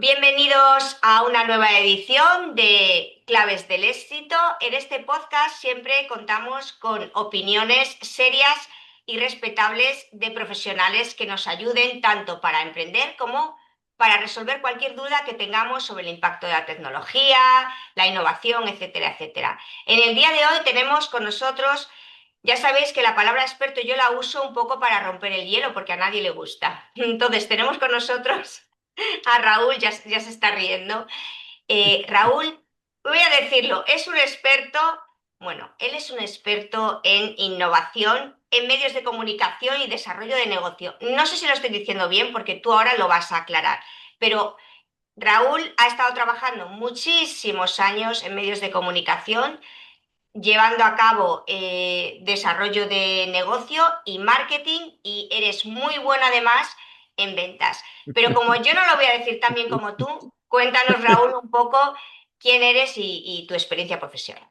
Bienvenidos a una nueva edición de Claves del Éxito. En este podcast siempre contamos con opiniones serias y respetables de profesionales que nos ayuden tanto para emprender como para resolver cualquier duda que tengamos sobre el impacto de la tecnología, la innovación, etcétera, etcétera. En el día de hoy tenemos con nosotros, ya sabéis que la palabra experto yo la uso un poco para romper el hielo porque a nadie le gusta. Entonces tenemos con nosotros a Raúl, ya se está riendo. Raúl, voy a decirlo, es un experto, bueno, él es un experto en innovación, en medios de comunicación y desarrollo de negocio. No sé si lo estoy diciendo bien porque tú ahora lo vas a aclarar, pero Raúl ha estado trabajando muchísimos años en medios de comunicación, llevando a cabo desarrollo de negocio y marketing y eres muy bueno además en ventas. Pero como yo no lo voy a decir tan bien como tú, cuéntanos, Raúl, un poco quién eres y tu experiencia profesional.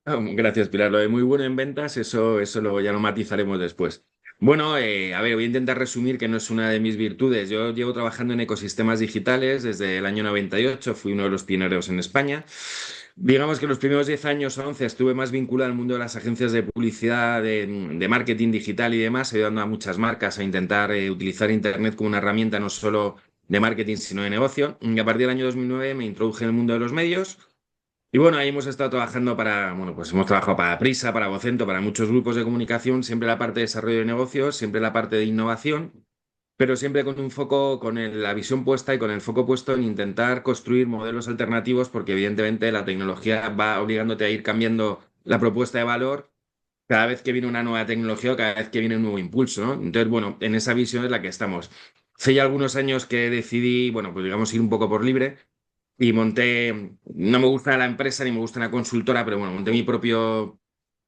Gracias, Pilar. Lo de muy bueno en ventas, eso ya lo matizaremos después. Bueno, a ver, voy a intentar resumir que no es una de mis virtudes. Yo llevo trabajando en ecosistemas digitales desde el año 98, fui uno de los pioneros en España. Digamos que los primeros 10 años o 11 estuve más vinculado al mundo de las agencias de publicidad, de marketing digital y demás, ayudando a muchas marcas a intentar utilizar Internet como una herramienta no solo de marketing, sino de negocio. Y a partir del año 2009 me introduje en el mundo de los medios. Y bueno, ahí hemos estado trabajando bueno, pues hemos trabajado para Prisa, para Vocento, para muchos grupos de comunicación, siempre la parte de desarrollo de negocios, siempre la parte de innovación, pero siempre con un foco, la visión puesta y con el foco puesto en intentar construir modelos alternativos, porque evidentemente la tecnología va obligándote a ir cambiando la propuesta de valor cada vez que viene una nueva tecnología o cada vez que viene un nuevo impulso, ¿no? Entonces, bueno, en esa visión es la que estamos. Hace ya algunos años que decidí, bueno, pues digamos ir un poco por libre y monté, no me gusta la empresa ni me gusta la consultora, pero bueno, monté mi propio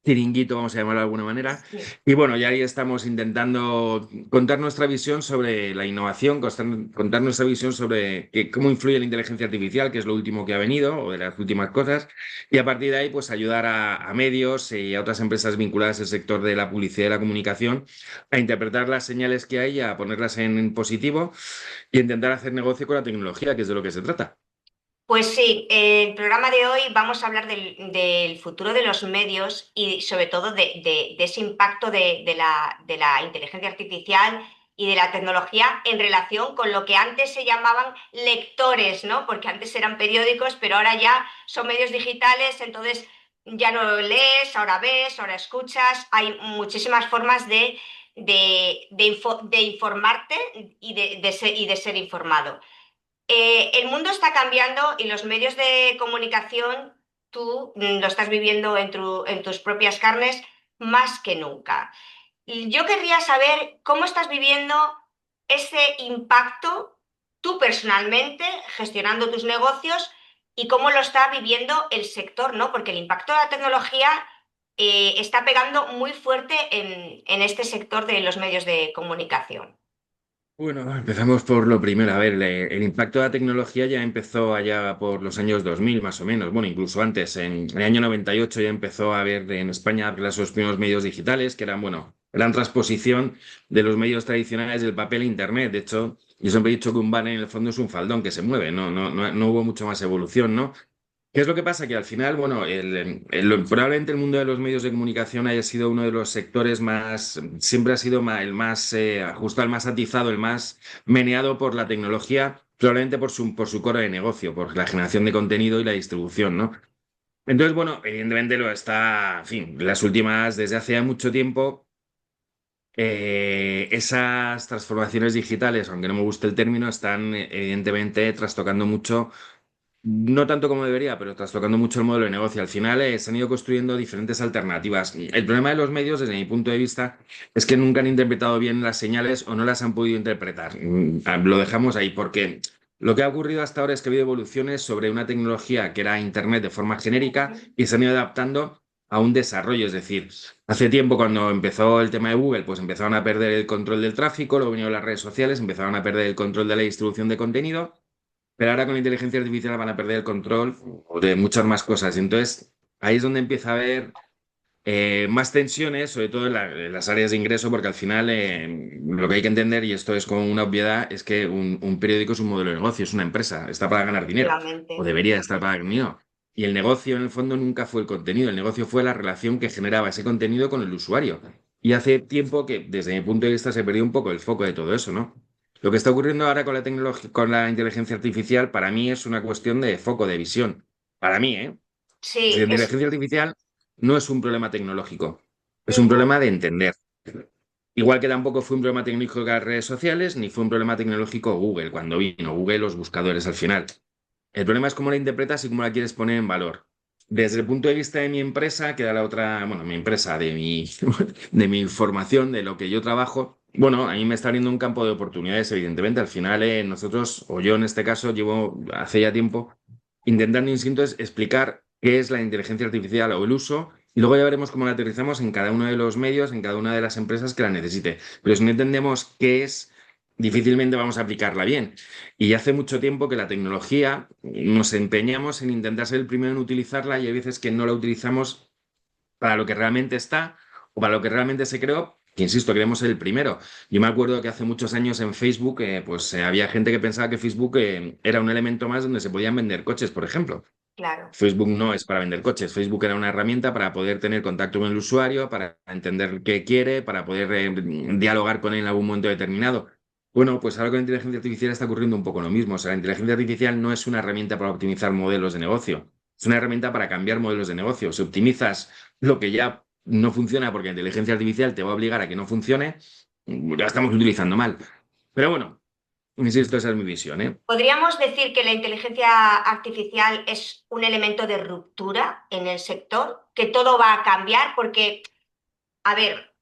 chiringuito, vamos a llamarlo de alguna manera. Sí. Y bueno, ya ahí estamos intentando contar nuestra visión sobre la innovación, contar nuestra visión sobre cómo influye la inteligencia artificial, que es lo último que ha venido, o de las últimas cosas, y a partir de ahí, pues ayudar a medios y a otras empresas vinculadas al sector de la publicidad y la comunicación a interpretar las señales que hay, a ponerlas en positivo y intentar hacer negocio con la tecnología, que es de lo que se trata. Pues sí, el programa de hoy vamos a hablar del futuro de los medios y sobre todo de ese impacto de la inteligencia artificial y de la tecnología en relación con lo que antes se llamaban lectores, ¿no? Porque antes eran periódicos, pero ahora ya son medios digitales, entonces ya no lees, ahora ves, ahora escuchas. Hay muchísimas formas de informarte y de ser informado. El mundo está cambiando y los medios de comunicación, tú lo estás viviendo en tus propias carnes más que nunca. Y yo querría saber cómo estás viviendo ese impacto tú personalmente, gestionando tus negocios y cómo lo está viviendo el sector, ¿no? Porque el impacto de la tecnología está pegando muy fuerte en este sector de los medios de comunicación. Bueno, empezamos por lo primero. A ver, el impacto de la tecnología ya empezó allá por los años 2000, más o menos. Bueno, incluso antes, en el año 98 ya empezó a haber en España los primeros medios digitales, que eran, bueno, eran transposición de los medios tradicionales del papel a Internet. De hecho, yo siempre he dicho que un banner en el fondo es un faldón que se mueve, no hubo mucho más evolución, ¿no? ¿Qué es lo que pasa? Que al final, bueno, probablemente el mundo de los medios de comunicación haya sido uno de los sectores más, siempre ha sido el más justo el más atizado, el más meneado por la tecnología, probablemente por su core de negocio, por la generación de contenido y la distribución, ¿no? Entonces, bueno, evidentemente lo está, en fin, desde hace ya mucho tiempo, esas transformaciones digitales, aunque no me guste el término, están evidentemente trastocando mucho no tanto como debería, pero trastocando mucho el modelo de negocio. Al final se han ido construyendo diferentes alternativas. El problema de los medios, desde mi punto de vista, es que nunca han interpretado bien las señales o no las han podido interpretar. Lo dejamos ahí porque lo que ha ocurrido hasta ahora es que ha habido evoluciones sobre una tecnología que era Internet de forma genérica y se han ido adaptando a un desarrollo. Es decir, hace tiempo cuando empezó el tema de Google, pues empezaron a perder el control del tráfico, luego vinieron las redes sociales, empezaron a perder el control de la distribución de contenido. Pero ahora con la inteligencia artificial van a perder el control de muchas más cosas. Y entonces, ahí es donde empieza a haber, más tensiones, sobre todo en las áreas de ingreso, porque al final lo que hay que entender, y esto es como una obviedad, es que un periódico es un modelo de negocio, es una empresa, está para ganar dinero, o Efectivamente. debería estar para ganar dinero. Y el negocio, en el fondo, nunca fue el contenido, el negocio fue la relación que generaba ese contenido con el usuario. Y hace tiempo que, desde mi punto de vista, se perdió un poco el foco de todo eso, ¿no? Lo que está ocurriendo ahora con la tecnología, con la inteligencia artificial, para mí es una cuestión de foco, de visión. Para mí, ¿eh? La Sí, inteligencia artificial no es un problema tecnológico, es un ujú, problema de entender. Igual que tampoco fue un problema tecnológico las redes sociales, ni fue un problema tecnológico Google, cuando vino Google, los buscadores al final. El problema es cómo la interpretas y cómo la quieres poner en valor. Desde el punto de vista de mi empresa, que da la otra, bueno, mi empresa, de mi formación, de lo que yo trabajo, bueno, a mí me está abriendo un campo de oportunidades, evidentemente. Al final, nosotros, o yo en este caso, llevo hace ya tiempo intentando instinto es explicar qué es la inteligencia artificial o el uso, y luego ya veremos cómo la aterrizamos en cada uno de los medios, en cada una de las empresas que la necesite. Pero si no entendemos qué es, difícilmente vamos a aplicarla bien. Y hace mucho tiempo que la tecnología nos empeñamos en intentar ser el primero en utilizarla y hay veces que no la utilizamos para lo que realmente está o para lo que realmente se creó. Que insisto, queremos ser el primero. Yo me acuerdo que hace muchos años en Facebook, había gente que pensaba que Facebook era un elemento más donde se podían vender coches, por ejemplo. claro. Facebook no es para vender coches. Facebook era una herramienta para poder tener contacto con el usuario, para entender qué quiere, para poder dialogar con él en algún momento determinado. Bueno, pues ahora con la inteligencia artificial está ocurriendo un poco lo mismo. O sea, la inteligencia artificial no es una herramienta para optimizar modelos de negocio. Es una herramienta para cambiar modelos de negocio. Si optimizas lo que ya no funciona porque la inteligencia artificial te va a obligar a que no funcione, la estamos utilizando mal. Pero bueno, insisto, esa es mi visión, ¿eh? ¿Podríamos decir que la inteligencia artificial es un elemento de ruptura en el sector? ¿Que todo va a cambiar? Porque, a ver,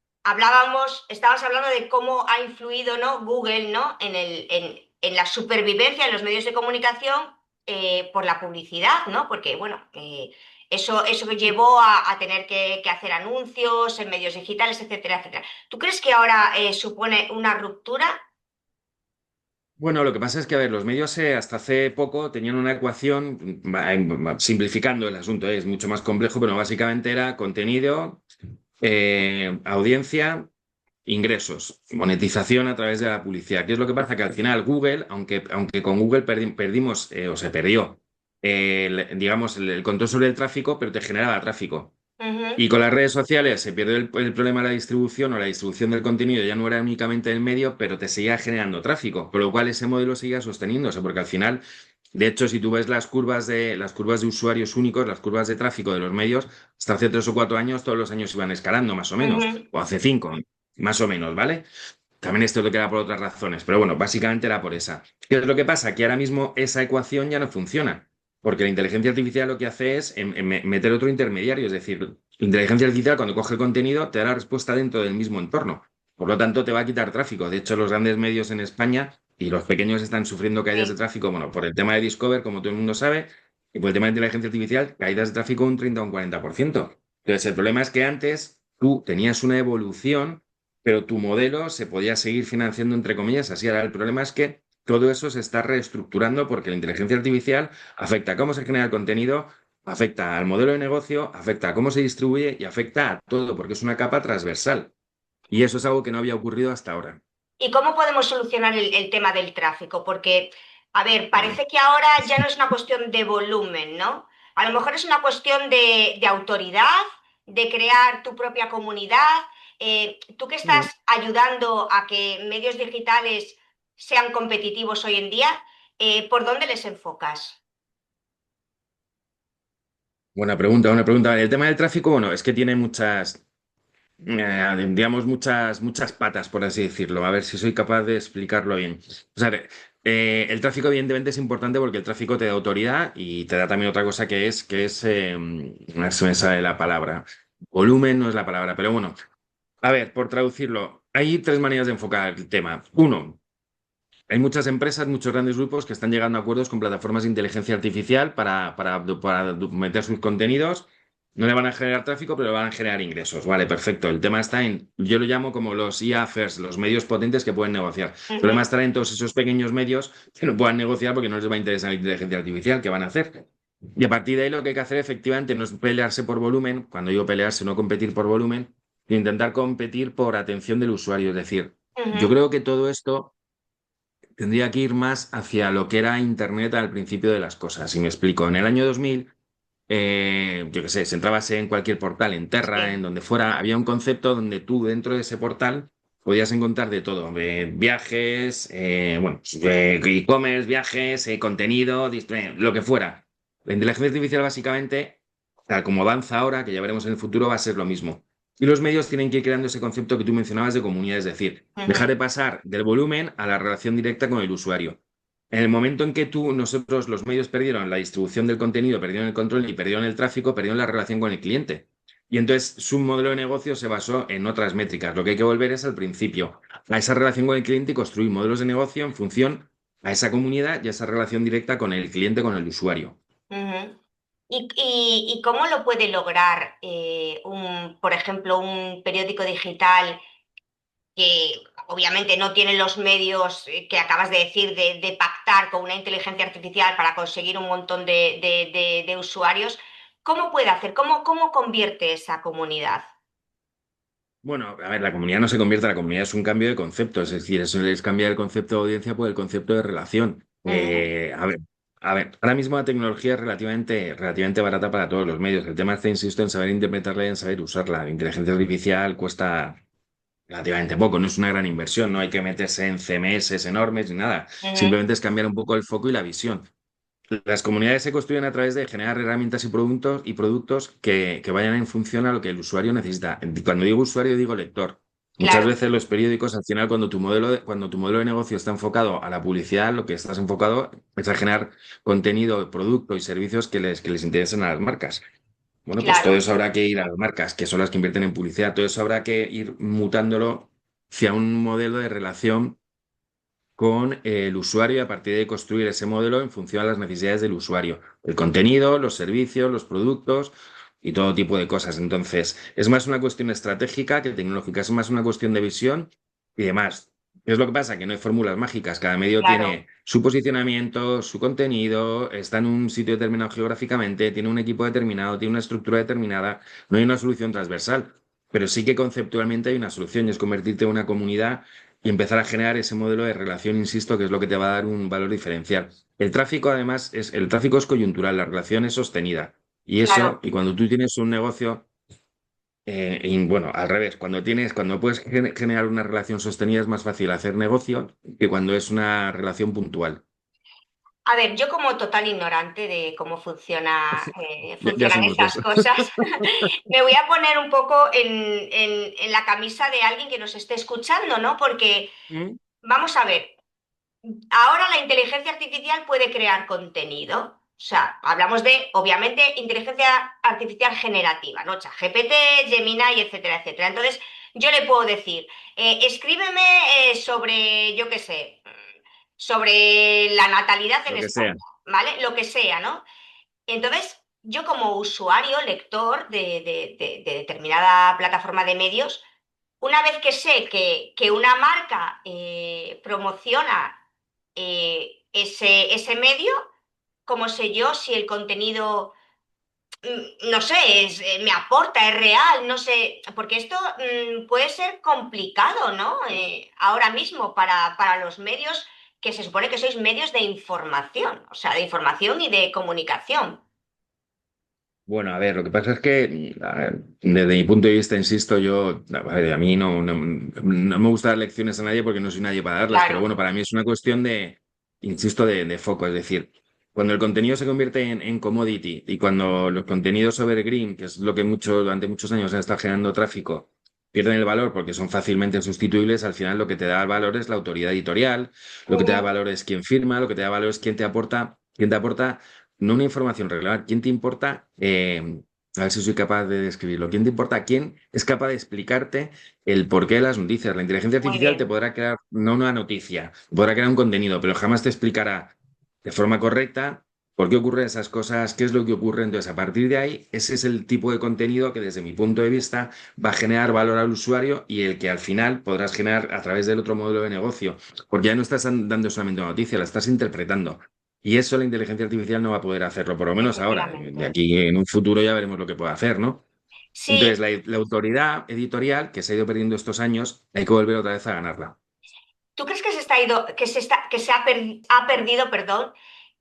estabas hablando de cómo ha influido, ¿no? Google, ¿no? En la supervivencia en los medios de comunicación por la publicidad, ¿no? Porque, bueno, eso llevó a tener que hacer anuncios en medios digitales, etcétera, etcétera. ¿Tú crees que ahora supone una ruptura? Bueno, lo que pasa es que, a ver, los medios hasta hace poco tenían una ecuación, simplificando el asunto, es mucho más complejo, pero básicamente era contenido, audiencia, ingresos, monetización a través de la publicidad. ¿Qué es lo que pasa? Que al final Google, aunque con Google perdimos, o se perdió, digamos, el control sobre el tráfico, pero te generaba tráfico. Ujú, Y con las redes sociales se pierde el problema de la distribución o la distribución del contenido ya no era únicamente el medio, pero te seguía generando tráfico, por lo cual ese modelo seguía sosteniéndose, porque al final, de hecho, si tú ves las curvas de usuarios únicos, las curvas de tráfico de los medios, hasta hace 3 o 4 años, todos los años iban escalando, más o menos, ujú. o hace 5, más o menos, ¿vale? También esto es lo que era por otras razones, pero bueno, básicamente era por esa. ¿Qué es lo que pasa? Que ahora mismo esa ecuación ya no funciona, porque la inteligencia artificial lo que hace es meter otro intermediario, es decir, la inteligencia artificial cuando coge el contenido te da la respuesta dentro del mismo entorno. Por lo tanto, te va a quitar tráfico. De hecho, los grandes medios en España y los pequeños están sufriendo caídas de Sí. tráfico, bueno, por el tema de Discover, como todo el mundo sabe, y por el tema de inteligencia artificial, caídas de tráfico un 30 o un 40%. Entonces, el problema es que antes tú tenías una evolución pero tu modelo se podía seguir financiando, entre comillas, así. Ahora, el problema es que todo eso se está reestructurando porque la inteligencia artificial afecta a cómo se genera el contenido, afecta al modelo de negocio, afecta a cómo se distribuye y afecta a todo, porque es una capa transversal. Y eso es algo que no había ocurrido hasta ahora. ¿Y cómo podemos solucionar el tema del tráfico? Porque, a ver, Bueno, parece que ahora ya no es una cuestión de volumen, ¿no? A lo mejor es una cuestión de autoridad, de crear tu propia comunidad. Tú que estás ayudando a que medios digitales sean competitivos hoy en día, ¿por dónde les enfocas? buena pregunta, buena pregunta. El tema del tráfico, bueno, es que tiene digamos, muchas patas, por así decirlo. A ver si soy capaz de explicarlo bien. O sea, el tráfico, evidentemente, es importante porque el tráfico te da autoridad y te da también otra cosa no se me sale la palabra. Volumen no es la palabra, pero bueno. A ver, por traducirlo, hay tres maneras de enfocar el tema. Uno, hay muchas empresas, muchos grandes grupos que están llegando a acuerdos con plataformas de inteligencia artificial para meter sus contenidos. No le van a generar tráfico, pero le van a generar ingresos. Vale, perfecto. El tema está yo lo llamo como los IA first, los medios potentes que pueden negociar. El problema Ujú, estará en todos esos pequeños medios que no puedan negociar porque no les va a interesar la inteligencia artificial. ¿Qué van a hacer? Y a partir de ahí lo que hay que hacer efectivamente no es pelearse por volumen, cuando digo pelearse, no competir por volumen, sino intentar competir por atención del usuario. Es decir, yo Ujú, creo que todo esto tendría que ir más hacia lo que era Internet al principio de las cosas. Y me explico, en el año 2000, yo qué sé, si entrabas en cualquier portal, en Terra, en sí. donde fuera, había un concepto donde tú dentro de ese portal podías encontrar de todo, viajes, bueno, e-commerce, viajes, contenido, lo que fuera. La inteligencia artificial básicamente, tal como avanza ahora, que ya veremos en el futuro, va a ser lo mismo. Y los medios tienen que ir creando ese concepto que tú mencionabas de comunidad, es decir, dejar Ujú, de pasar del volumen a la relación directa con el usuario. En el momento en que nosotros, los medios perdieron la distribución del contenido, perdieron el control y perdieron el tráfico, perdieron la relación con el cliente. Y entonces su modelo de negocio se basó en otras métricas. Lo que hay que volver es al principio, a esa relación con el cliente y construir modelos de negocio en función a esa comunidad y a esa relación directa con el cliente, con el usuario. ujú. ¿Y cómo lo puede lograr, por ejemplo, un periódico digital que obviamente no tiene los medios que acabas de decir de pactar con una inteligencia artificial para conseguir un montón de usuarios? ¿Cómo puede hacer? ¿Cómo convierte esa comunidad? Bueno, a ver, la comunidad no se convierte, la comunidad es un cambio de concepto, es decir, eso es cambiar el concepto de audiencia por el concepto de relación. Ujú, Ahora mismo la tecnología es relativamente barata para todos los medios. El tema está, insisto, en saber interpretarla y en saber usarla. La inteligencia artificial cuesta relativamente poco, no es una gran inversión, no hay que meterse en CMS enormes ni nada. ujú. Simplemente es cambiar un poco el foco y la visión. Las comunidades se construyen a través de generar herramientas y productos que vayan en función a lo que el usuario necesita. Cuando digo usuario, digo lector. Muchas Claro, veces los periódicos, al final, cuando tu modelo de negocio está enfocado a la publicidad, lo que estás enfocado es a generar contenido, producto y servicios que les interesen a las marcas. Bueno, pues todo claro. eso habrá que ir a las marcas, que son las que invierten en publicidad. Todo eso habrá que ir mutándolo hacia un modelo de relación con el usuario y a partir de ahí construir ese modelo en función a las necesidades del usuario. El contenido, los servicios, los productos y todo tipo de cosas. Entonces, es más una cuestión estratégica que tecnológica, es más una cuestión de visión y demás. ¿Qué es lo que pasa? Que no hay fórmulas mágicas. Cada medio Claro. tiene su posicionamiento, su contenido, está en un sitio determinado geográficamente, tiene un equipo determinado, tiene una estructura determinada. No hay una solución transversal, pero sí que conceptualmente hay una solución y es convertirte en una comunidad y empezar a generar ese modelo de relación, insisto, que es lo que te va a dar un valor diferencial. El tráfico es coyuntural, la relación es sostenida. Claro. Y cuando tú tienes un negocio, y bueno, al revés, cuando puedes generar una relación sostenida es más fácil hacer negocio que cuando es una relación puntual. A ver, yo como total ignorante de cómo Ya funcionan somos dos. esas cosas, me voy a poner un poco en la camisa de alguien que nos esté escuchando, ¿no? Porque, Mm. vamos a ver, ahora la inteligencia artificial puede crear contenido. O sea, hablamos de, obviamente, inteligencia artificial generativa, ¿no? ChatGPT, Gemini, etcétera, etcétera. Entonces, yo le puedo decir, escríbeme sobre, yo qué sé, sobre la natalidad en Lo que España, sea. ¿vale? Lo que sea, ¿no? Entonces, yo como usuario, lector de determinada plataforma de medios, una vez que sé que una marca promociona ese medio, ¿cómo sé yo si el contenido, no sé, me aporta, es real? No sé, porque esto puede ser complicado, ¿no? Ahora mismo para los medios que se supone que sois medios de información, o sea, de información y de comunicación. Bueno, a ver, lo que pasa es que, a ver, desde mi punto de vista, insisto, a mí no me gusta dar lecciones a nadie porque no soy nadie para darlas, pero Claro. bueno, para mí es una cuestión insisto, de foco. Es decir, cuando el contenido se convierte en commodity y cuando los contenidos evergreen, que es lo que durante muchos años han estado generando tráfico, pierden el valor porque son fácilmente sustituibles, al final lo que te da valor es la autoridad editorial, lo que te da Ujú. valor es quién firma, lo que te da valor es quién te aporta no una información relevante. ¿Quién te importa? A ver si soy capaz de describirlo. ¿Quién te importa? ¿Quién es capaz de explicarte el porqué de las noticias? La inteligencia Muy artificial te bien. podrá crear, no una noticia, podrá crear un contenido, pero jamás te explicará de forma correcta por qué ocurren esas cosas, qué es lo que ocurre. Entonces, a partir de ahí, ese es el tipo de contenido que, desde mi punto de vista, va a generar valor al usuario y el que al final podrás generar a través del otro modelo de negocio. Porque ya no estás dando solamente una noticia, la estás interpretando. Y eso la inteligencia artificial no va a poder hacerlo, por lo menos ahora. De efectivamente. aquí en un futuro ya veremos lo que puede hacer, ¿no? Entonces, Sí, la autoridad editorial que se ha ido perdiendo estos años, hay que volver otra vez a ganarla. ¿tú crees que se está ido, que se ha perdido, perdón,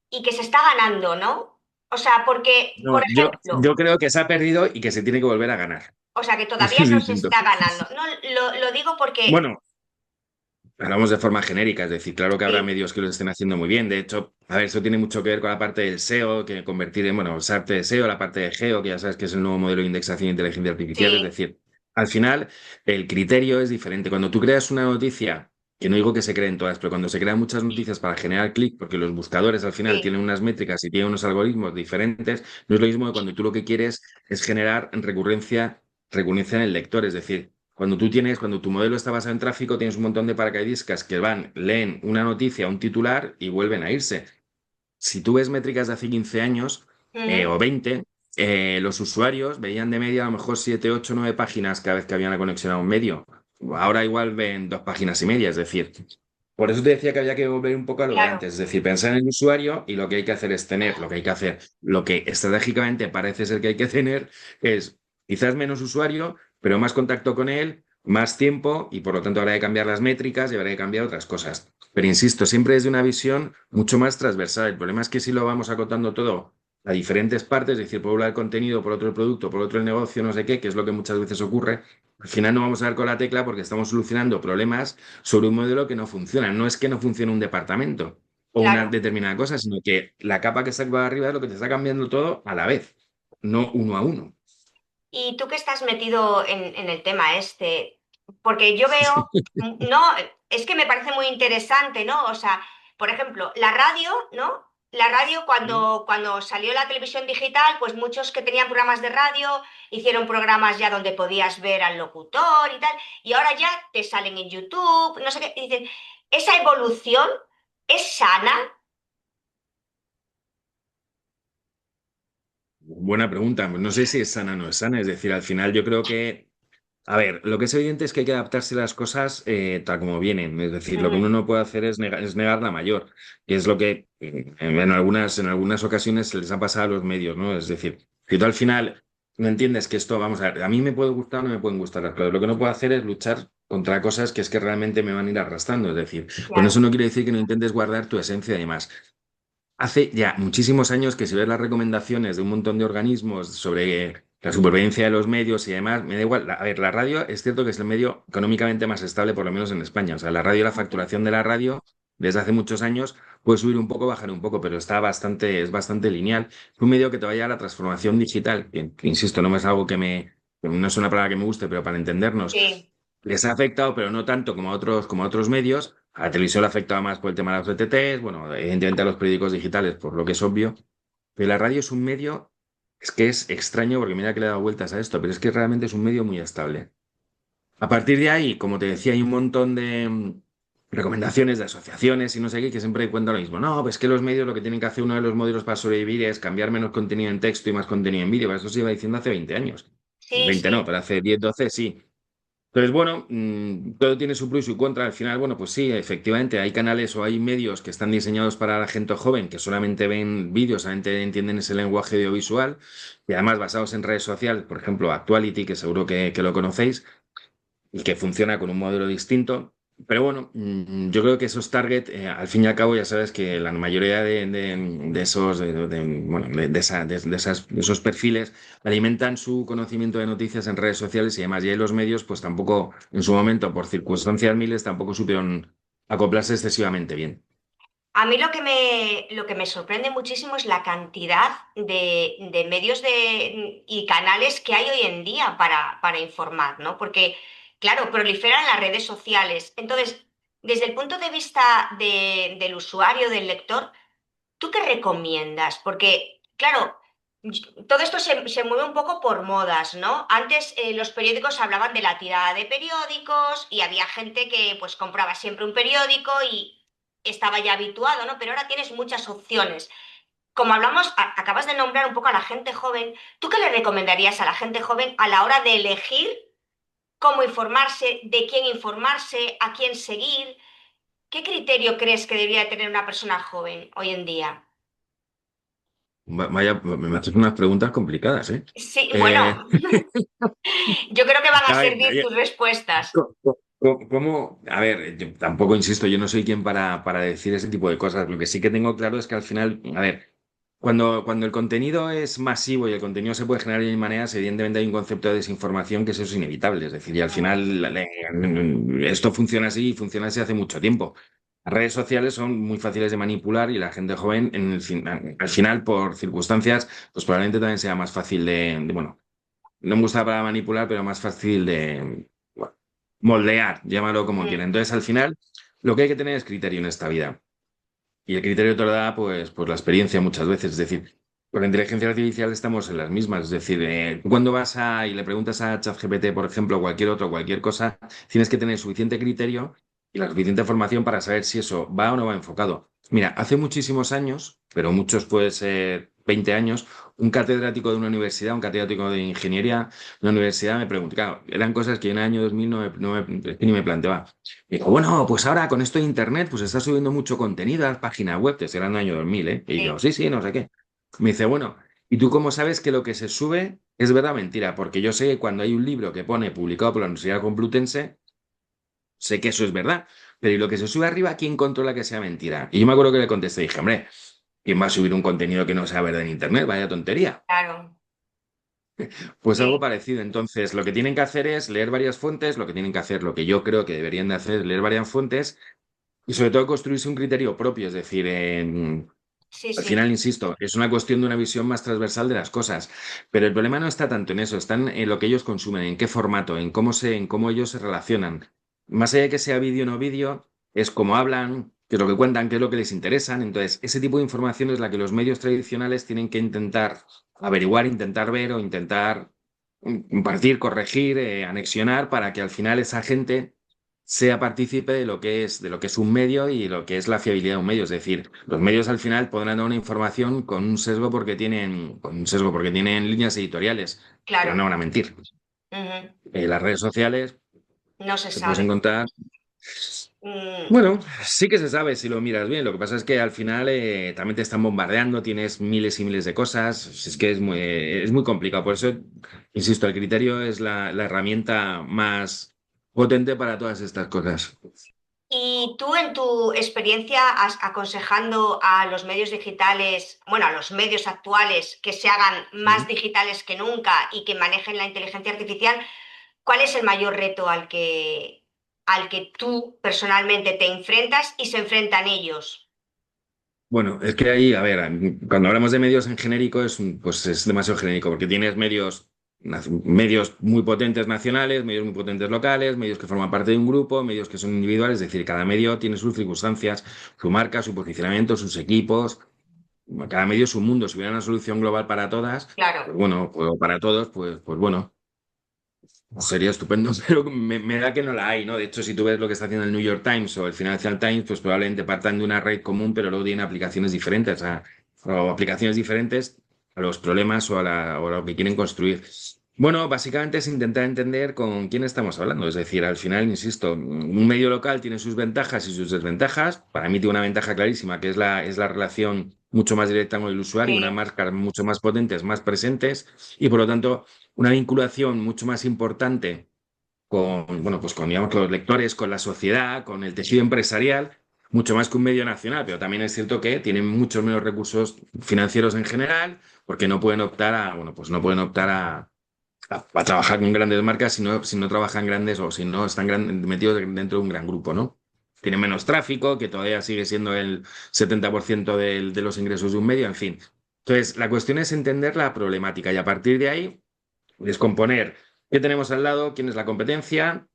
y que se está ganando, ¿no? O sea, porque, No, por ejemplo, yo creo que se ha perdido y que se tiene que volver a ganar. o sea, que Es todavía no se distinto. está ganando. No, lo digo porque Bueno, hablamos de forma genérica, es decir, claro que habrá sí, medios que lo estén haciendo muy bien. De hecho, a ver, eso tiene mucho que ver con la parte del SEO, que convertir en, bueno, esa parte de SEO, la parte de GEO, que ya sabes que es el nuevo modelo de indexación de inteligencia artificial. Es sí, decir, al final, el criterio es diferente. Cuando tú creas una noticia, que no digo que se creen todas, pero cuando se crean muchas noticias para generar clic, porque los buscadores al final sí, tienen unas métricas y tienen unos algoritmos diferentes, no es lo mismo que cuando tú lo que quieres es generar recurrencia en el lector. Es decir, cuando tu modelo está basado en tráfico, tienes un montón de paracaidistas que van, leen una noticia, un titular y vuelven a irse. Si tú ves métricas de hace 15 años ujú, o 20, los usuarios veían de media a lo mejor 7, 8, 9 páginas cada vez que había una conexión a un medio. Ahora igual ven 2 páginas y media, es decir, por eso te decía que había que volver un poco a lo de claro. antes, es decir, pensar en el usuario y lo que hay que hacer es tener, lo que hay que hacer, lo que estratégicamente parece ser que hay que tener es quizás menos usuario, pero más contacto con él, más tiempo y por lo tanto habrá que cambiar las métricas y habrá que cambiar otras cosas. Pero insisto, siempre desde una visión mucho más transversal. El problema es que si lo vamos acotando todo a diferentes partes, es decir, por un lado el contenido, por otro el producto, por otro el negocio, no sé qué, que es lo que muchas veces ocurre, al final no vamos a dar con la tecla porque estamos solucionando problemas sobre un modelo que no funciona. No es que no funcione un departamento o una Claro. determinada cosa, sino que la capa que está por arriba es lo que te está cambiando todo a la vez, no uno a uno. Y tú que estás metido en el tema este, porque yo veo, no, es que me parece muy interesante, ¿no? O sea, por ejemplo, la radio, ¿no? La radio cuando salió la televisión digital, pues muchos que tenían programas de radio hicieron programas ya donde podías ver al locutor y tal, y ahora ya te salen en YouTube, no sé qué, y dicen, ¿esa evolución es sana? Buena pregunta. No sé si es sana o no es sana. Es decir, al final yo creo que, a ver, lo que es evidente es que hay que adaptarse a las cosas tal como vienen. Es decir, lo que uno Ujú, no puede hacer es negar la mayor, que es lo que en algunas ocasiones se les ha pasado a los medios, ¿no? Es decir, si tú al final no entiendes que esto, vamos a ver, a mí me puede gustar o no me pueden gustar las cosas. Lo que no puedo hacer es luchar contra cosas que es que realmente me van a ir arrastrando. Es decir, con eso claro, no quiere decir que no intentes guardar tu esencia y demás. Hace ya muchísimos años que si ves las recomendaciones de un montón de organismos sobre la supervivencia de los medios y demás, me da igual. A ver, la radio es cierto que es el medio económicamente más estable, por lo menos en España. O sea, la radio, la facturación de la radio desde hace muchos años puede subir un poco, bajar un poco, pero es bastante lineal. Es un medio que te vaya a la transformación digital, que, insisto, no es algo que no es una palabra que me guste, pero para entendernos, sí, les ha afectado, pero no tanto como a otros medios. A la televisión le ha afectado más por el tema de las OTTs, bueno, evidentemente a los periódicos digitales, por lo que es obvio. Pero la radio es un medio, es que es extraño porque mira que le he dado vueltas a esto, pero es que realmente es un medio muy estable. A partir de ahí, como te decía, hay un montón de recomendaciones de asociaciones y no sé qué, que siempre cuentan lo mismo. No, pues que los medios lo que tienen que hacer, uno de los modelos para sobrevivir es cambiar menos contenido en texto y más contenido en vídeo. Pero eso se iba diciendo hace 20 años. sí, 20 no, sí. pero hace 10 12 sí. Entonces, bueno, todo tiene su pro y su contra. Al final, bueno, pues sí, efectivamente, hay canales o hay medios que están diseñados para la gente joven que solamente ven vídeos, solamente entienden ese lenguaje audiovisual y además basados en redes sociales, por ejemplo, Actuality, que seguro que lo conocéis y que funciona con un modelo distinto. Pero bueno, yo creo que esos target, al fin y al cabo, ya sabes que la mayoría de esos, bueno, de esos perfiles alimentan su conocimiento de noticias en redes sociales y además ya los medios, pues tampoco, en su momento, por circunstancias miles, tampoco supieron acoplarse excesivamente bien. A mí lo que me sorprende muchísimo es la cantidad de medios y canales que hay hoy en día para informar, ¿no? Porque, claro, proliferan las redes sociales. Entonces, desde el punto de vista del usuario, del lector, ¿tú qué recomiendas? Porque, claro, todo esto se mueve un poco por modas, ¿no? Antes los periódicos hablaban de la tirada de periódicos y había gente que pues compraba siempre un periódico y estaba ya habituado, ¿no? Pero ahora tienes muchas opciones. Como hablamos, acabas de nombrar un poco a la gente joven, ¿tú qué le recomendarías a la gente joven a la hora de elegir cómo informarse, de quién informarse, a quién seguir? ¿Qué criterio crees que debería tener una persona joven hoy en día? Vaya, me haces unas preguntas complicadas, ¿eh? Sí, Eh, bueno, yo creo que van a a ver, servir tus respuestas. ¿cómo? A ver, yo tampoco insisto, yo no soy quien para decir ese tipo de cosas. Lo que sí que tengo claro es que al final, a ver, cuando el contenido es masivo y el contenido se puede generar de mil maneras, evidentemente hay un concepto de desinformación que eso es inevitable. Es decir, y al Mm, final esto funciona así y funciona así hace mucho tiempo. Las redes sociales son muy fáciles de manipular y la gente joven, al final, por circunstancias, pues probablemente también sea más fácil bueno, no me gusta para manipular, pero más fácil de bueno, moldear, llámalo como quieras. mm, Entonces, al final, lo que hay que tener es criterio en esta vida. Y el criterio te lo da, pues la experiencia muchas veces. Es decir, con la inteligencia artificial estamos en las mismas. Es decir, tú cuando vas y le preguntas a ChatGPT, por ejemplo, o cualquier otro, cualquier cosa, tienes que tener suficiente criterio y la suficiente información para saber si eso va o no va enfocado. Mira, hace muchísimos años, pero muchos puede ser 20 años, un catedrático de una universidad, un catedrático de ingeniería de una universidad me preguntó, claro, eran cosas que en el año 2000 ni me planteaba. Y digo, bueno, pues ahora con esto de internet, pues está subiendo mucho contenido a la página web, que será en el año 2000, ¿eh? Y yo, sí, sí, sí, no sé qué. Me dice, bueno, ¿y tú cómo sabes que lo que se sube es verdad o mentira? Porque yo sé que cuando hay un libro que pone publicado por la Universidad Complutense, sé que eso es verdad. Pero ¿y lo que se sube arriba, quién controla que sea mentira? Y yo me acuerdo que le contesté, dije, hombre, ¿quién va a subir un contenido que no sea verdad en internet? Vaya tontería. claro, Pues algo sí, parecido. Entonces, lo que tienen que hacer es leer varias fuentes, lo que tienen que hacer, lo que yo creo que deberían de hacer es leer varias fuentes y sobre todo construirse un criterio propio, es decir, sí, al final, sí, insisto, es una cuestión de una visión más transversal de las cosas, pero el problema no está tanto en eso, está en lo que ellos consumen, en qué formato, en cómo ellos se relacionan. Más allá de que sea vídeo o no vídeo, es cómo hablan, qué es lo que cuentan, qué es lo que les interesan. Entonces, ese tipo de información es la que los medios tradicionales tienen que intentar averiguar, intentar ver o intentar compartir, corregir, anexionar para que al final esa gente sea partícipe de lo que es un medio y lo que es la fiabilidad de un medio. Es decir, los medios al final podrán dar una información con un sesgo porque tienen líneas editoriales, pero no claro. van a mentir. Ujú, Las redes sociales no se te puedes sabe. encontrar. Mm, Bueno, sí que se sabe si lo miras bien. Lo que pasa es que al final también te están bombardeando, tienes miles y miles de cosas. Es que es muy complicado. Por eso, insisto, el criterio es la herramienta más potente para todas estas cosas. ¿Y tú en tu experiencia aconsejando a los medios digitales, bueno, a los medios actuales que se hagan más digitales que nunca y que manejen la inteligencia artificial, cuál es el mayor reto al que tú personalmente te enfrentas y se enfrentan ellos? Bueno, es que ahí, a ver, cuando hablamos de medios en genérico pues es demasiado genérico, porque tienes medios muy potentes nacionales, medios muy potentes locales, medios que forman parte de un grupo, medios que son individuales, es decir, cada medio tiene sus circunstancias, su marca, su posicionamiento, sus equipos, cada medio es un mundo. Si hubiera una solución global para todas, pues Claro, bueno, o para todos, pues bueno. Sería estupendo, pero me da que no la hay, ¿no? De hecho, si tú ves lo que está haciendo el New York Times o el Financial Times, pues probablemente partan de una red común, pero luego tienen aplicaciones diferentes, o aplicaciones diferentes a los problemas o a lo que quieren construir. Bueno, básicamente es intentar entender con quién estamos hablando. Es decir, al final, insisto, un medio local tiene sus ventajas y sus desventajas. Para mí tiene una ventaja clarísima, que es la relación mucho más directa con el usuario, unas sí, marcas mucho más potentes, más presentes, y por lo tanto una vinculación mucho más importante bueno, pues digamos, con los lectores, con la sociedad, con el tejido empresarial, mucho más que un medio nacional, pero también es cierto que tienen muchos menos recursos financieros en general, porque no pueden optar bueno, pues no pueden optar a trabajar con grandes marcas si no trabajan grandes o si no están metidos dentro de un gran grupo, ¿no? Tienen menos tráfico, que todavía sigue siendo el 70% de los ingresos de un medio, en fin. Entonces, la cuestión es entender la problemática y a partir de ahí descomponer qué tenemos al lado, quién es la competencia,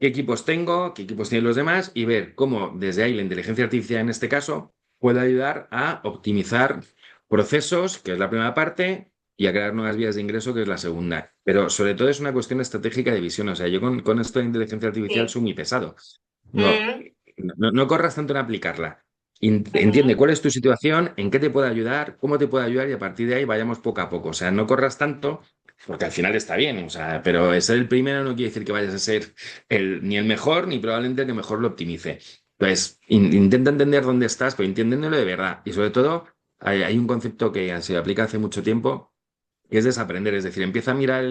qué equipos tengo, qué equipos tienen los demás y ver cómo desde ahí la inteligencia artificial en este caso puede ayudar a optimizar procesos, que es la primera parte, y a crear nuevas vías de ingreso, que es la segunda. Pero sobre todo es una cuestión estratégica de visión. O sea, yo con esto de inteligencia artificial sí. soy muy pesado. No, Mm, no corras tanto en aplicarla. Entiende ujú, cuál es tu situación, en qué te puede ayudar, cómo te puede ayudar y a partir de ahí vayamos poco a poco. O sea, no corras tanto porque al final está bien, o sea, pero ser el primero no quiere decir que vayas a ser ni el mejor ni probablemente el que mejor lo optimice. Entonces, intenta entender dónde estás, pero entiéndelo de verdad y sobre todo hay un concepto que se aplica hace mucho tiempo, que es desaprender, es decir, empieza a mirar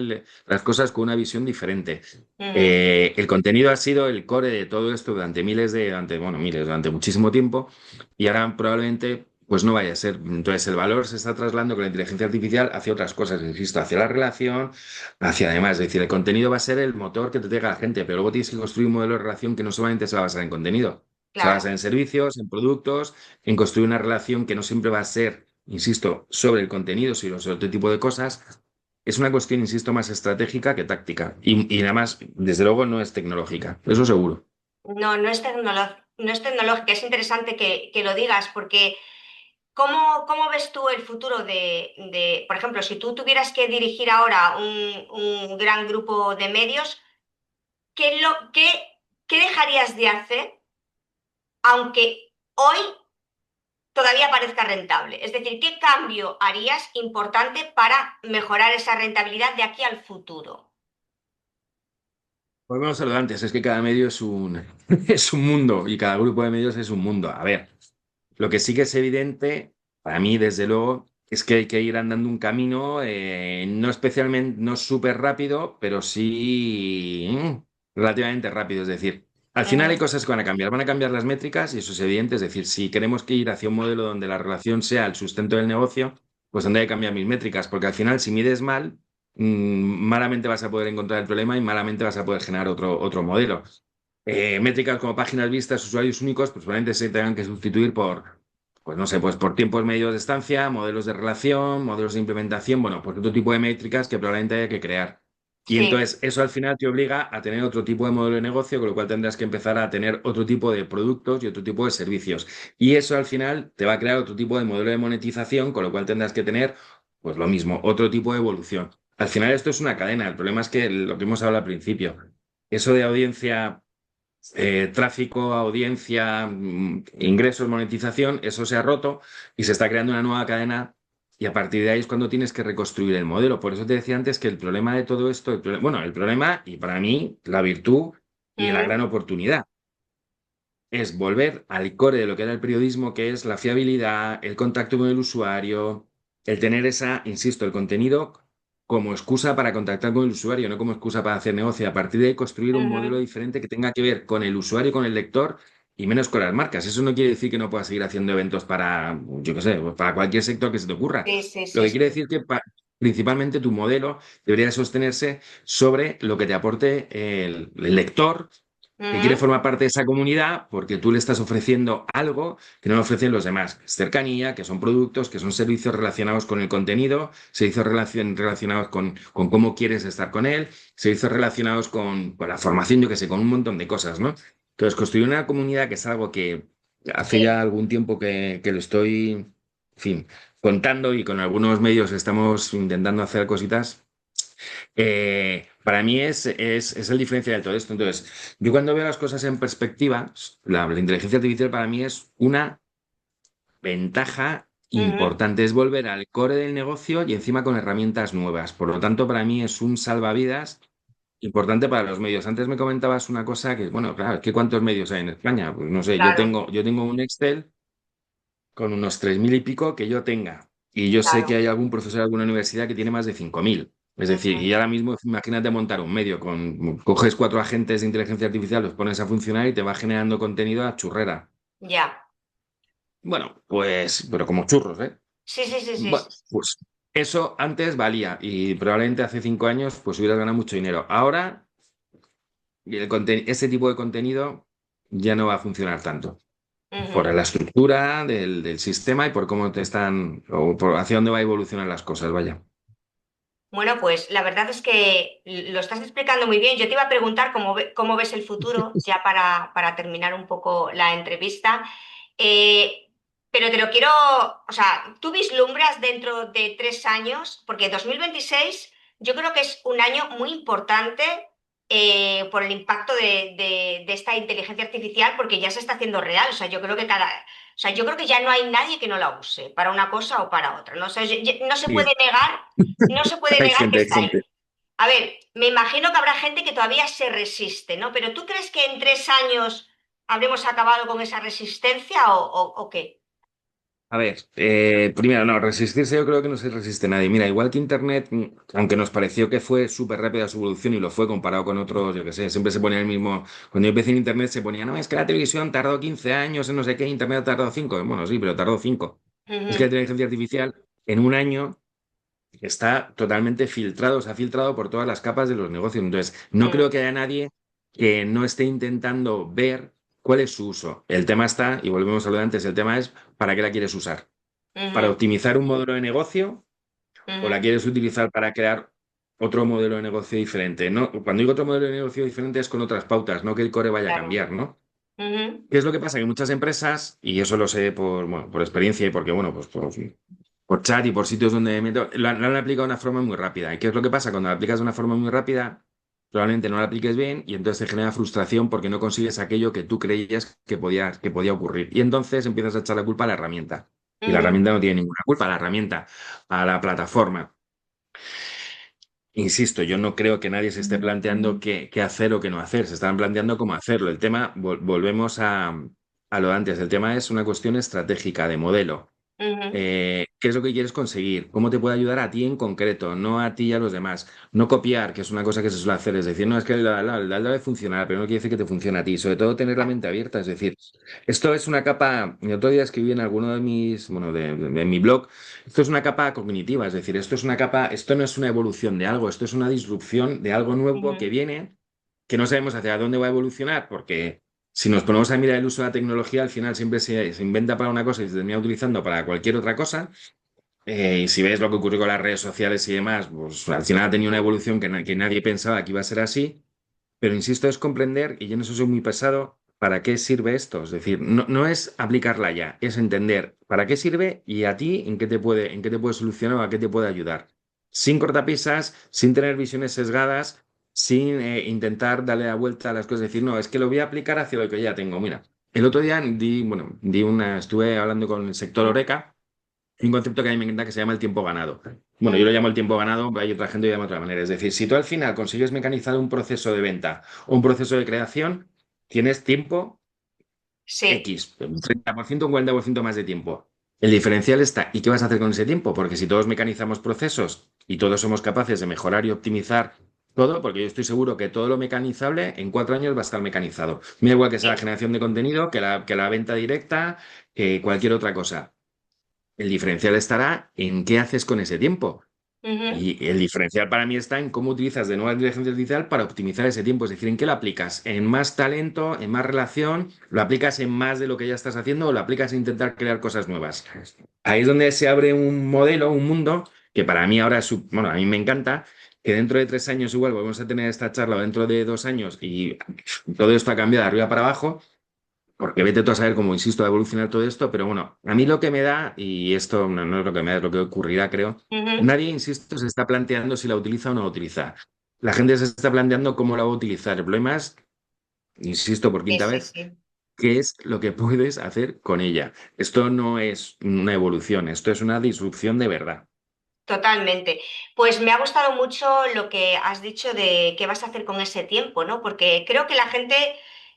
las cosas con una visión diferente. Ujú. El contenido ha sido el core de todo esto durante muchísimo tiempo y ahora probablemente pues no vaya a ser. Entonces el valor se está trasladando con la inteligencia artificial hacia otras cosas, insisto, hacia la relación, hacia además, es decir, el contenido va a ser el motor que te traiga la gente, pero luego tienes que construir un modelo de relación que no solamente se va a basar en contenido, se va a Claro. basar en servicios, en productos, en construir una relación que no siempre va a ser, insisto, sobre el contenido, sino sobre otro tipo de cosas. Es una cuestión, insisto, más estratégica que táctica. Y además, desde luego, no es tecnológica. Eso seguro. No, no es tecnológica. Es interesante que lo digas porque ¿cómo ves tú el futuro por ejemplo, si tú tuvieras que dirigir ahora un gran grupo de medios, ¿qué, lo, qué, qué dejarías de hacer aunque hoy todavía parezca rentable? Es decir, ¿qué cambio harías importante para mejorar esa rentabilidad de aquí al futuro? Volvemos a lo de antes, es que cada medio es es un mundo y cada grupo de medios es un mundo. A ver, lo que sí que es evidente, para mí, desde luego, es que hay que ir andando un camino, no especialmente, no súper rápido, pero sí relativamente rápido. Es decir, al final hay Ujú, cosas que van a cambiar las métricas y eso es evidente. Es decir, si queremos que ir hacia un modelo donde la relación sea el sustento del negocio, pues tendré que cambiar mis métricas, porque al final, si mides mal, malamente vas a poder encontrar el problema y malamente vas a poder generar otro modelo. Métricas como páginas vistas, usuarios únicos, pues probablemente se tengan que sustituir pues no sé, pues por tiempos medios de estancia, modelos de relación, modelos de implementación, bueno, por otro tipo de métricas que probablemente haya que crear. Y sí, entonces eso al final te obliga a tener otro tipo de modelo de negocio, con lo cual tendrás que empezar a tener otro tipo de productos y otro tipo de servicios. Y eso al final te va a crear otro tipo de modelo de monetización, con lo cual tendrás que tener, pues lo mismo, otro tipo de evolución. Al final esto es una cadena. El problema es que lo que hemos hablado al principio, eso de audiencia, tráfico, audiencia, ingresos, monetización, eso se ha roto y se está creando una nueva cadena y a partir de ahí es cuando tienes que reconstruir el modelo. Por eso te decía antes que el problema de todo esto, bueno, el problema y para mí la virtud y la ujú, gran oportunidad es volver al core de lo que era el periodismo, que es la fiabilidad, el contacto con el usuario, el tener insisto, el contenido como excusa para contactar con el usuario, no como excusa para hacer negocio. Y a partir de ahí construir un modelo ujú. diferente que tenga que ver con el usuario, con el lector y menos con las marcas. Eso no quiere decir que no puedas seguir haciendo eventos para, yo qué sé, pues para cualquier sector que se te ocurra. Sí, sí, Lo sí, que quiere sí. decir que principalmente tu modelo debería sostenerse sobre lo que te aporte el lector que quiere Ujú, formar parte de esa comunidad porque tú le estás ofreciendo algo que no le ofrecen los demás. Es cercanía, que son productos, que son servicios relacionados con el contenido, servicios relacionados con cómo quieres estar con él, servicios relacionados con la formación, yo que sé, con un montón de cosas, ¿no? Entonces, construir una comunidad que es algo que hace sí. ya algún tiempo que lo estoy, en fin, contando y con algunos medios estamos intentando hacer cositas. Para mí es el diferencial de todo esto. Entonces, yo cuando veo las cosas en perspectiva, la inteligencia artificial para mí es una ventaja Ujú, importante, es volver al core del negocio y encima con herramientas nuevas. Por lo tanto, para mí es un salvavidas importante para los medios. Antes me comentabas una cosa que, bueno, claro, ¿qué cuántos medios hay en España? Pues no sé, claro, yo tengo un Excel con unos 3.000 y pico que yo tenga. Y yo sé que claro. hay algún profesor de alguna universidad que tiene más de 5.000. Es decir, Ujú, y ahora mismo imagínate montar un medio coges 4 agentes de inteligencia artificial, los pones a funcionar y te va generando contenido a churrera. ya. Bueno, pues, pero como churros, ¿eh? Sí, sí, sí, sí, Bueno, sí. pues eso antes valía y probablemente hace 5 años pues hubieras ganado mucho dinero. Ahora ese tipo de contenido ya no va a funcionar tanto. Por Ujú. la estructura del sistema y por cómo te están, o por hacia dónde va a evolucionar las cosas, vaya. Bueno, pues la verdad es que lo estás explicando muy bien. Yo te iba a preguntar cómo ves el futuro, ya para terminar un poco la entrevista. Pero te lo quiero, o sea, ¿tú vislumbras dentro de 3 años? Porque 2026 yo creo que es un año muy importante por el impacto de esta inteligencia artificial, porque ya se está haciendo real. O sea, yo creo que o sea, yo creo que ya no hay nadie que no la use para una cosa o para otra. No, o sea, no se Sí, puede negar, no se puede hay negar que gente, hay está ahí. gente. A ver, me imagino que habrá gente que todavía se resiste, ¿no? Pero ¿tú crees que en 3 años habremos acabado con esa resistencia o qué? A ver, primero, no, resistirse yo creo que no se resiste nadie. Mira, igual que Internet, aunque nos pareció que fue súper rápida su evolución y lo fue comparado con otros, yo qué sé, siempre se ponía el mismo. Cuando yo empecé en Internet se ponía, no, es que la televisión tardó 15 años en no sé qué, Internet ha tardado 5. Bueno, sí, pero tardó 5. Es que la Ujú, inteligencia artificial en un año está totalmente filtrado, se ha filtrado por todas las capas de los negocios. Entonces, no ujú, creo que haya nadie que no esté intentando ver cuál es su uso. El tema está, y volvemos a lo de antes, el tema es ¿para qué la quieres usar? ¿Para ujú, optimizar un modelo de negocio o la ujú. quieres utilizar para crear otro modelo de negocio diferente? No, cuando digo otro modelo de negocio diferente es con otras pautas, no que el core vaya a Claro. cambiar, ¿no? Ujú, ¿Qué es lo que pasa? Que muchas empresas, y eso lo sé por, bueno, por experiencia y porque, bueno, pues por chat y por sitios donde me meto, lo han aplicado de una forma muy rápida. ¿Y qué es lo que pasa? Cuando la aplicas de una forma muy rápida, probablemente no la apliques bien y entonces te genera frustración porque no consigues aquello que tú creías que podía ocurrir. Y entonces empiezas a echar la culpa a la herramienta. Y la ujú, herramienta no tiene ninguna culpa, la herramienta, a la plataforma. Insisto, yo no creo que nadie se esté planteando qué hacer o qué no hacer, se están planteando cómo hacerlo. El tema, volvemos a lo de antes, el tema es una cuestión estratégica de modelo. ujú, ¿Qué es lo que quieres conseguir? ¿Cómo te puede ayudar a ti en concreto, no a ti y a los demás? No copiar, que es una cosa que se suele hacer, es decir, no es que el debe funcionar, pero no quiere decir que te funcione a ti. Sobre todo tener la claro, mente abierta, es decir, esto es una capa, el otro día escribí en alguno de mis, bueno, de mi blog, esto es una capa cognitiva, es decir, esto es una capa, esto no es una evolución de algo, esto es una disrupción de algo nuevo que ujú, viene, que no sabemos hacia dónde va a evolucionar, porque si nos ponemos a mirar el uso de la tecnología, al final siempre se inventa para una cosa y se termina utilizando para cualquier otra cosa. Y si ves lo que ocurrió con las redes sociales y demás, pues al final ha tenido una ujú, evolución que nadie pensaba que iba a ser así. Pero insisto, es comprender, y yo en eso soy muy pesado, para qué sirve esto. Es decir, no es aplicarla ya, es entender para qué sirve y a ti en qué te puede solucionar o a qué te puede ayudar. Sin cortapisas, sin tener visiones sesgadas, sin intentar darle la vuelta a las cosas. Decir, no, es que lo voy a aplicar hacia lo que ya tengo. Mira, el otro día estuve hablando con el sector ujú. Oreca. Hay un concepto que a mí me encanta que se llama el tiempo ganado. Bueno, yo lo Ujú. llamo el tiempo ganado, hay otra gente que lo llama de otra manera. Es decir, si tú al final consigues mecanizar un proceso de venta o un proceso de creación, tienes tiempo Sí, X, un 30%, un 40% más de tiempo. El diferencial está, ¿y qué vas a hacer con ese tiempo? Porque si todos mecanizamos procesos y todos somos capaces de mejorar y optimizar todo, porque yo estoy seguro que todo lo mecanizable en 4 años va a estar mecanizado. Me da igual que sea la sí. generación de contenido, que la venta directa, que cualquier otra cosa. El diferencial estará en qué haces con ese tiempo. Ujú, Y el diferencial para mí está en cómo utilizas de nueva inteligencia artificial para optimizar ese tiempo. Es decir, en qué lo aplicas. En más talento, en más relación, lo aplicas en más de lo que ya estás haciendo o lo aplicas en intentar crear cosas nuevas. Ahí es donde se abre un modelo, un mundo que para mí ahora, bueno, a mí me encanta, que dentro de 3 años igual volvemos a tener esta charla o dentro de 2 años y todo esto ha cambiado de arriba para abajo porque vete tú a saber cómo, insisto, va a evolucionar todo esto, pero bueno, a mí lo que me da, y esto no es lo que me da, es lo que ocurrirá, creo, ujú. nadie, insisto, se está planteando si la utiliza o no la utiliza. La gente se está planteando cómo la va a utilizar. El problema es, insisto por Sí, quinta sí, vez, sí. qué es lo que puedes hacer con ella. Esto no es una evolución, esto es una disrupción de verdad. Totalmente. Pues me ha gustado mucho lo que has dicho de qué vas a hacer con ese tiempo, ¿no? Porque creo que la gente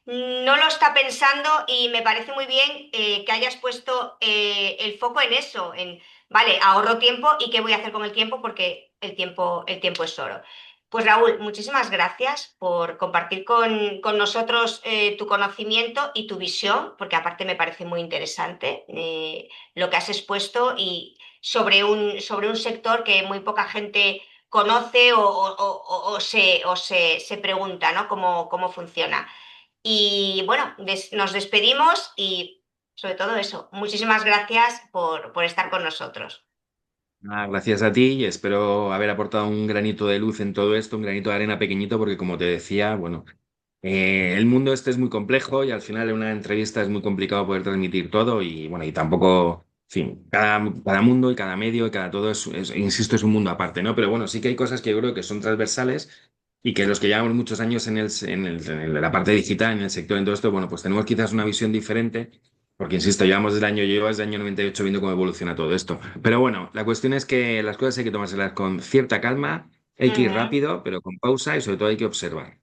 no lo está pensando y me parece muy bien que hayas puesto el foco en eso, en, vale, ahorro tiempo y qué voy a hacer con el tiempo porque el tiempo es oro. Pues Raúl, muchísimas gracias por compartir con nosotros tu conocimiento y tu visión, porque aparte me parece muy interesante lo que has expuesto y sobre un sector que muy poca gente conoce o se pregunta, ¿no? Cómo funciona. Y bueno, nos despedimos y sobre todo eso, muchísimas gracias por estar con nosotros. Gracias a ti y espero haber aportado un granito de luz en todo esto, un granito de arena pequeñito, porque como te decía, bueno, el mundo este es muy complejo y al final en una entrevista es muy complicado poder transmitir todo y bueno, y tampoco, en fin, cada mundo y cada medio y cada todo insisto, es un mundo aparte, ¿no? Pero bueno, sí que hay cosas que yo creo que son transversales y que los que llevamos muchos años en la parte digital, en el sector, en todo esto, bueno, pues tenemos quizás una visión diferente. Porque, insisto, yo llevo desde el año 98 viendo cómo evoluciona todo esto. Pero bueno, la cuestión es que las cosas hay que tomárselas con cierta calma, hay que ir Ujú. rápido, pero con pausa y sobre todo hay que observar.